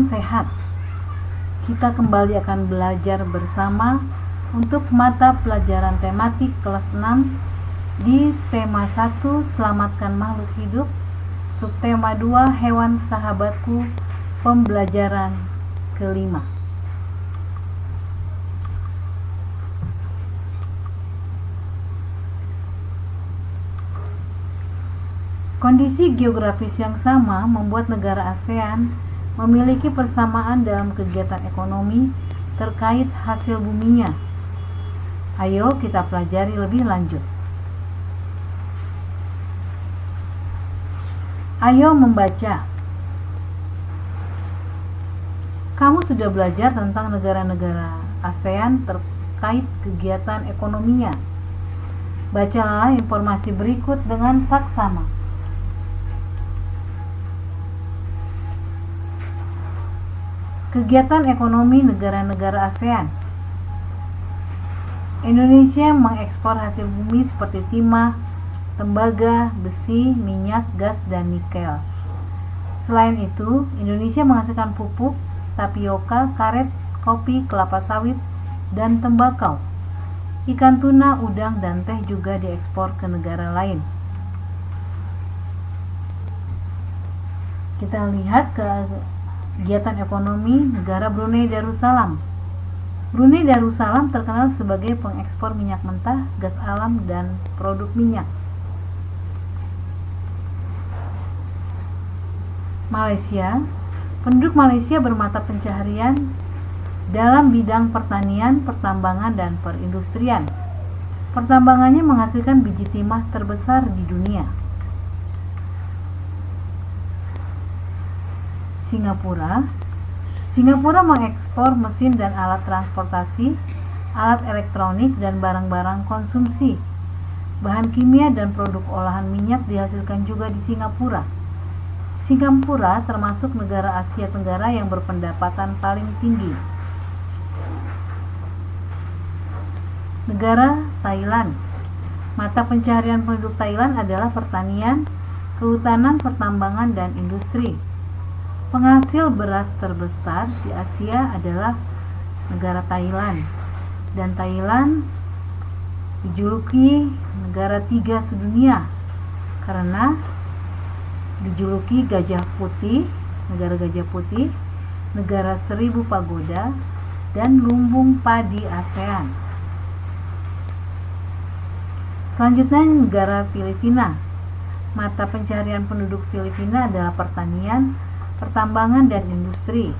sehat. Kita kembali akan belajar bersama untuk mata pelajaran tematik kelas 6 di tema 1 Selamatkan Makhluk Hidup, subtema 2 Hewan Sahabatku, pembelajaran kelima. Kondisi geografis yang sama membuat negara ASEAN memiliki persamaan dalam kegiatan ekonomi terkait hasil buminya. Ayo kita pelajari lebih lanjut. Ayo membaca. Kamu sudah belajar tentang negara-negara ASEAN terkait kegiatan ekonominya. Bacalah informasi berikut dengan saksama. Kegiatan ekonomi negara-negara ASEAN. Indonesia mengekspor hasil bumi seperti timah, tembaga, besi, minyak, gas, dan nikel. Selain itu, Indonesia menghasilkan pupuk, tapioka, karet, kopi, kelapa sawit, dan tembakau. Ikan tuna, udang, dan teh juga diekspor ke negara lain. Kita lihat kegiatan ekonomi negara Brunei Darussalam. Brunei Darussalam terkenal sebagai pengekspor minyak mentah, gas alam, dan produk minyak. Malaysia. Penduduk Malaysia bermata pencaharian dalam bidang pertanian, pertambangan, dan perindustrian. Pertambangannya menghasilkan biji timah terbesar di dunia. Singapura mengekspor mesin dan alat transportasi, alat elektronik, dan barang-barang konsumsi. Bahan kimia dan produk olahan minyak dihasilkan juga di Singapura. Singapura termasuk negara Asia Tenggara yang berpendapatan paling tinggi. Negara Thailand. Mata pencaharian penduduk Thailand adalah pertanian, kehutanan, pertambangan, dan industri. Penghasil beras terbesar di Asia adalah negara Thailand, dan Thailand dijuluki negara 3 sedunia karena dijuluki gajah putih, negara gajah putih, negara 1000 pagoda, dan lumbung padi ASEAN. Selanjutnya negara Filipina. Mata pencaharian penduduk Filipina adalah pertanian, pertambangan, dan industri.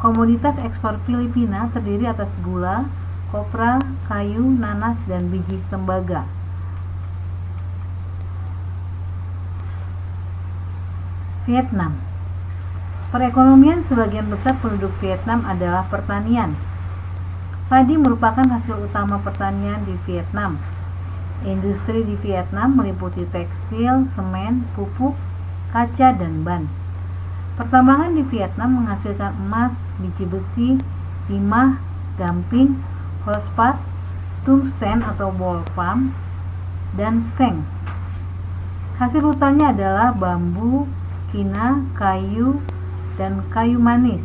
Komoditas ekspor Filipina terdiri atas gula, kopra, kayu, nanas, dan biji tembaga. Vietnam. Perekonomian sebagian besar penduduk Vietnam adalah pertanian. Padi merupakan hasil utama pertanian di Vietnam. Industri di Vietnam meliputi tekstil, semen, pupuk, kaca, dan ban. Pertambangan di Vietnam menghasilkan emas, biji besi, timah, gamping, fosfat, tungsten atau wolfram, dan seng. Hasil hutannya adalah bambu, kina, kayu, dan kayu manis.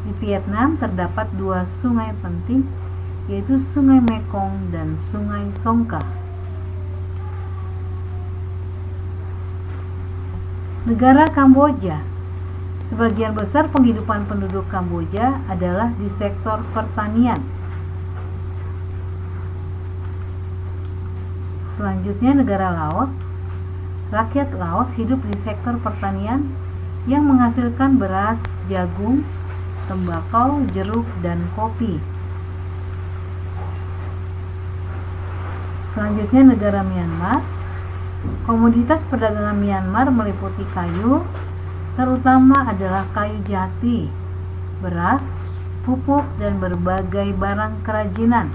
Di Vietnam terdapat 2 sungai penting, yaitu Sungai Mekong dan Sungai Songkhla. Negara Kamboja. Sebagian besar penghidupan penduduk Kamboja adalah di sektor pertanian. Selanjutnya negara Laos. Rakyat Laos hidup di sektor pertanian yang menghasilkan beras, jagung, tembakau, jeruk, dan kopi. Selanjutnya negara Myanmar. Komoditas perdagangan Myanmar meliputi kayu, terutama adalah kayu jati, beras, pupuk, dan berbagai barang kerajinan.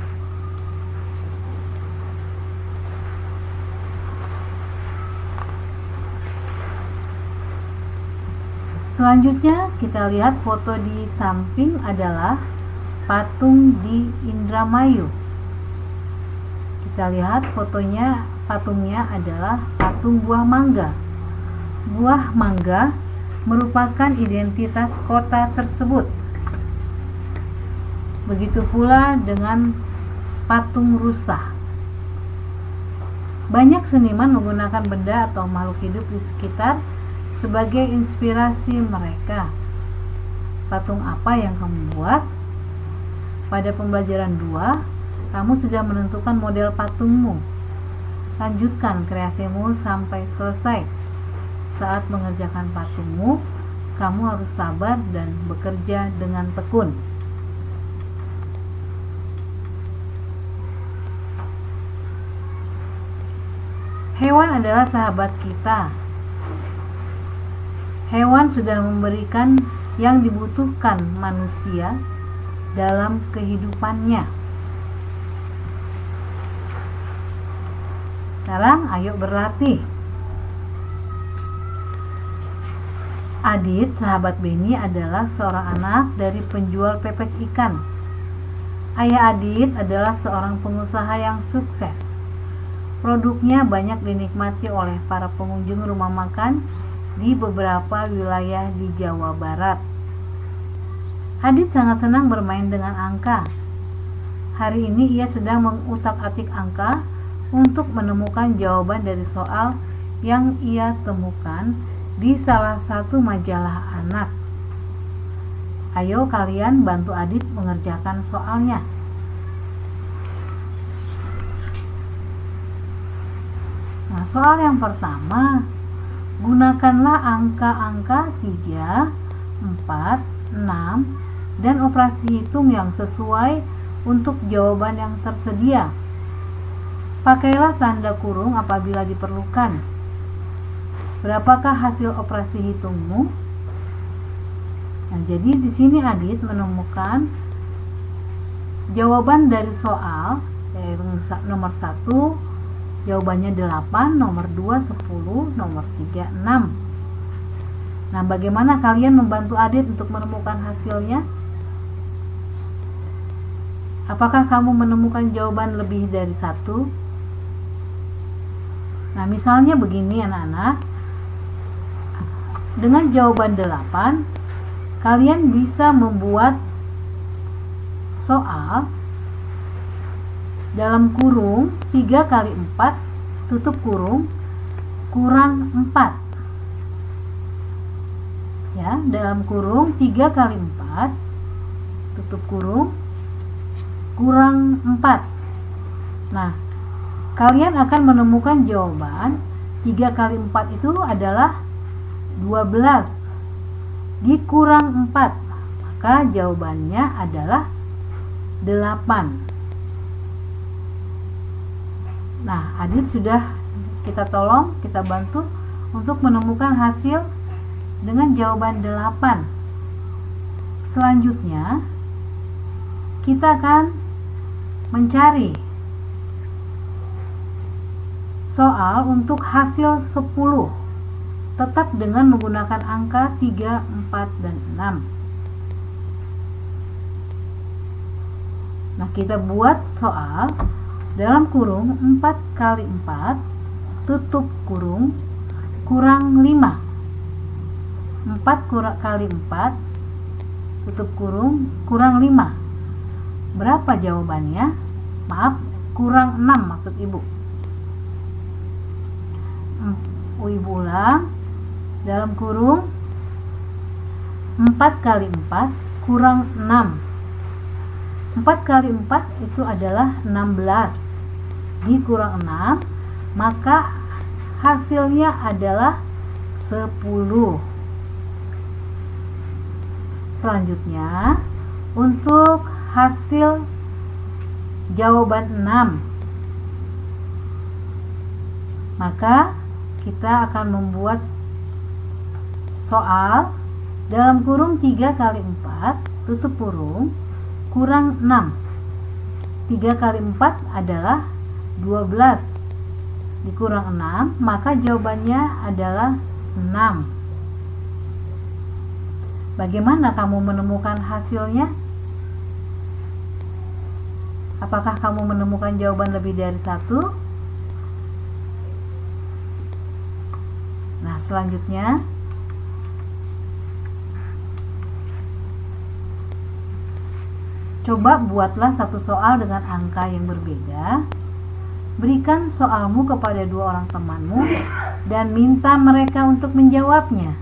Selanjutnya kita lihat foto di samping adalah patung di Indramayu. Kita lihat patungnya adalah patung buah mangga. Buah mangga merupakan identitas kota tersebut. Begitu pula dengan patung rusa. Banyak seniman menggunakan benda atau makhluk hidup di sekitar sebagai inspirasi mereka. Patung apa yang kamu buat? Pada pembelajaran 2, kamu sudah menentukan model patungmu. Lanjutkan kreasimu sampai selesai. Saat mengerjakan patungmu, kamu harus sabar dan bekerja dengan tekun. Hewan adalah sahabat kita. Hewan sudah memberikan yang dibutuhkan manusia dalam kehidupannya. Sekarang ayo berlatih. Adit, sahabat Benny, adalah seorang anak dari penjual pepes ikan. Ayah Adit adalah seorang pengusaha yang sukses. Produknya banyak dinikmati oleh para pengunjung rumah makan di beberapa wilayah di Jawa Barat. Adit sangat senang bermain dengan angka. Hari ini ia sedang mengutak-atik angka untuk menemukan jawaban dari soal yang ia temukan di salah satu majalah anak. Ayo kalian bantu Adit mengerjakan soalnya. Nah, soal yang pertama, gunakanlah angka-angka 3, 4, 6 dan operasi hitung yang sesuai untuk jawaban yang tersedia. Pakailah tanda kurung apabila diperlukan. Berapakah hasil operasi hitungmu? Nah, jadi di sini Adit menemukan jawaban dari soal yaitu nomor 1 jawabannya 8, nomor 2 10, nomor 3 6. Nah, bagaimana kalian membantu Adit untuk menemukan hasilnya? Apakah kamu menemukan jawaban lebih dari 1? Nah, misalnya begini anak-anak. Dengan jawaban 8, kalian bisa membuat soal dalam kurung 3 kali 4 tutup kurung kurang 4. Ya, dalam kurung 3 kali 4 tutup kurung kurang 4. Nah, kalian akan menemukan jawaban 3 kali 4 itu adalah 12 dikurang 4, maka jawabannya adalah 8. Nah, Adit sudah kita tolong, kita bantu untuk menemukan hasil dengan jawaban 8. Selanjutnya kita akan mencari soal untuk hasil 10 tetap dengan menggunakan angka 3, 4, dan 6. Nah, kita buat soal dalam kurung 4 kali 4 tutup kurung kurang 5. 4 kali 4 tutup kurung kurang 5. Berapa jawabannya? Maaf, kurang 6 maksud ibu. Ibu ulang. Dalam kurung 4 kali 4 kurang 6. 4 kali 4 itu adalah 16. Dikurang 6, maka hasilnya adalah 10. Selanjutnya, untuk hasil jawaban 6, maka kita akan membuat soal dalam kurung 3 kali 4 tutup kurung kurang 6. 3 kali 4 adalah 12 dikurang 6, maka jawabannya adalah 6. Bagaimana kamu menemukan hasilnya? Apakah kamu menemukan jawaban lebih dari 1? Nah, selanjutnya Coba buatlah satu soal dengan angka yang berbeda. Berikan soalmu kepada 2 orang temanmu dan minta mereka untuk menjawabnya.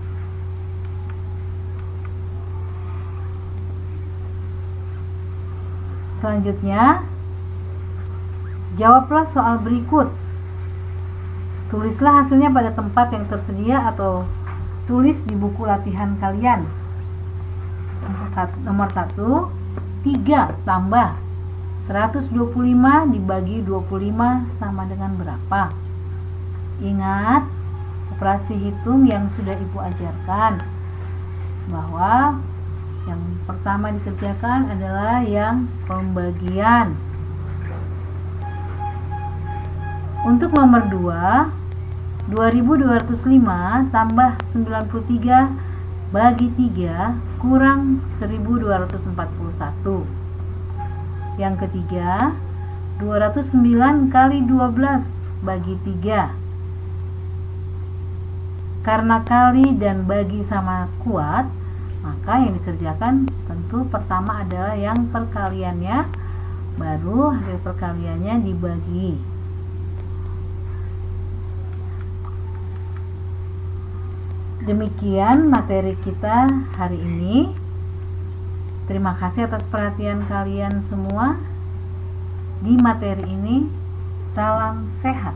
Selanjutnya, jawablah soal berikut. Tulislah hasilnya pada tempat yang tersedia atau tulis di buku latihan kalian. Nomor 1, 3 tambah 125 dibagi 25 sama dengan berapa? Ingat operasi hitung yang sudah Ibu ajarkan, bahwa yang pertama dikerjakan adalah yang pembagian. Untuk nomor 2, 2205 tambah 93 bagi 3 kurang 1241. Yang ketiga, 209 kali 12 bagi 3. Karena kali dan bagi sama kuat, maka yang dikerjakan tentu pertama adalah yang perkaliannya, baru hasil perkaliannya dibagi. Demikian materi kita hari ini. Terima kasih atas perhatian kalian semua. Di materi ini, salam sehat.